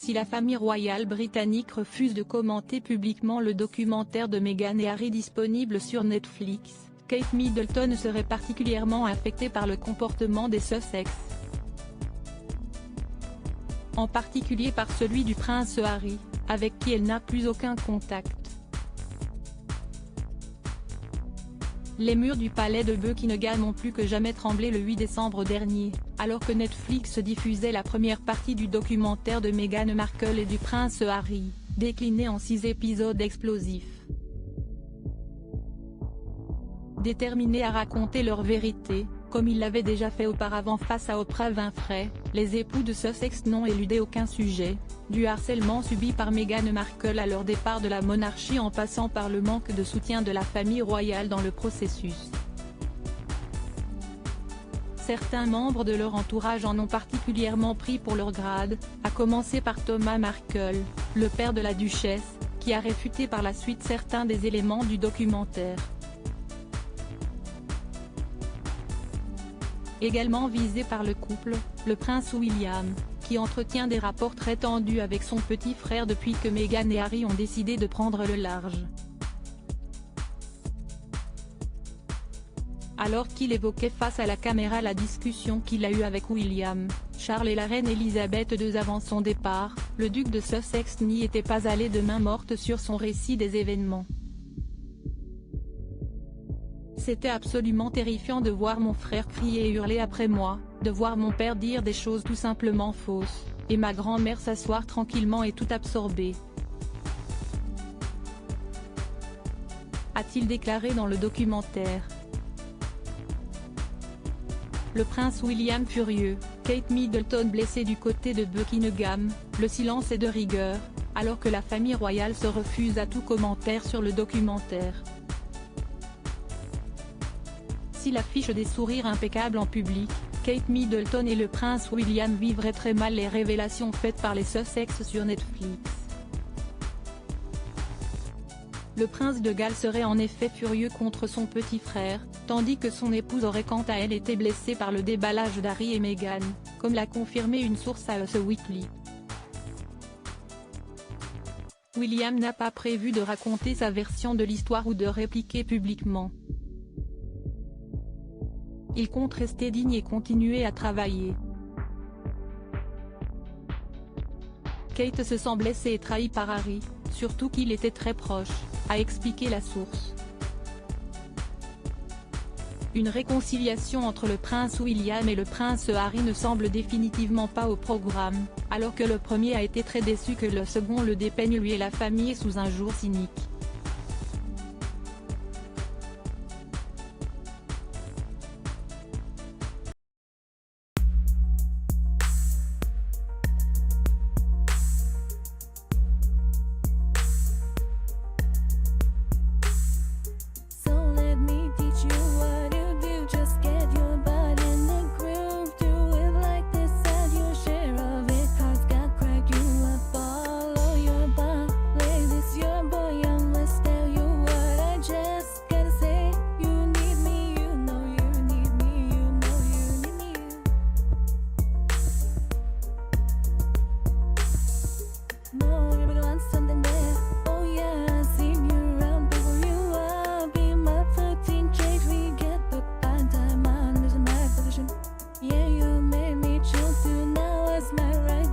Si la famille royale britannique refuse de commenter publiquement le documentaire de Meghan et Harry disponible sur Netflix, Kate Middleton serait particulièrement affectée par le comportement des Sussex. En particulier par celui du prince Harry, avec qui elle n'a plus aucun contact. Les murs du palais de Buckingham ont plus que jamais tremblé le 8 décembre dernier, alors que Netflix diffusait la première partie du documentaire de Meghan Markle et du prince Harry, décliné en 6 épisodes explosifs. Déterminés à raconter leur vérité, comme ils l'avaient déjà fait auparavant face à Oprah Winfrey, les époux de Sussex n'ont éludé aucun sujet, du harcèlement subi par Meghan Markle à leur départ de la monarchie en passant par le manque de soutien de la famille royale dans le processus. Certains membres de leur entourage en ont particulièrement pris pour leur grade, à commencer par Thomas Markle, le père de la duchesse, qui a réfuté par la suite certains des éléments du documentaire. Également visé par le couple, le prince William, qui entretient des rapports très tendus avec son petit frère depuis que Meghan et Harry ont décidé de prendre le large. Alors qu'il évoquait face à la caméra la discussion qu'il a eue avec William, Charles et la reine Elisabeth II avant son départ, le duc de Sussex n'y était pas allé de main morte sur son récit des événements. C'était absolument terrifiant de voir mon frère crier et hurler après moi, de voir mon père dire des choses tout simplement fausses, et ma grand-mère s'asseoir tranquillement et tout absorber. A-t-il déclaré dans le documentaire. Le prince William furieux, Kate Middleton blessée du côté de Buckingham, le silence est de rigueur, alors que la famille royale se refuse à tout commentaire sur le documentaire. S'il affiche des sourires impeccables en public, Kate Middleton et le prince William vivraient très mal les révélations faites par les Sussex sur Netflix. Le prince de Galles serait en effet furieux contre son petit frère, tandis que son épouse aurait quant à elle été blessée par le déballage d'Harry et Meghan, comme l'a confirmé une source à Us Weekly. William n'a pas prévu de raconter sa version de l'histoire ou de répliquer publiquement. Il compte rester digne et continuer à travailler. Kate se sent blessée et trahie par Harry, surtout qu'il était très proche, a expliqué la source. Une réconciliation entre le prince William et le prince Harry ne semble définitivement pas au programme, alors que le premier a été très déçu que le second le dépeigne lui et la famille sous un jour cynique. Yeah, you made me choose you, now it's my right.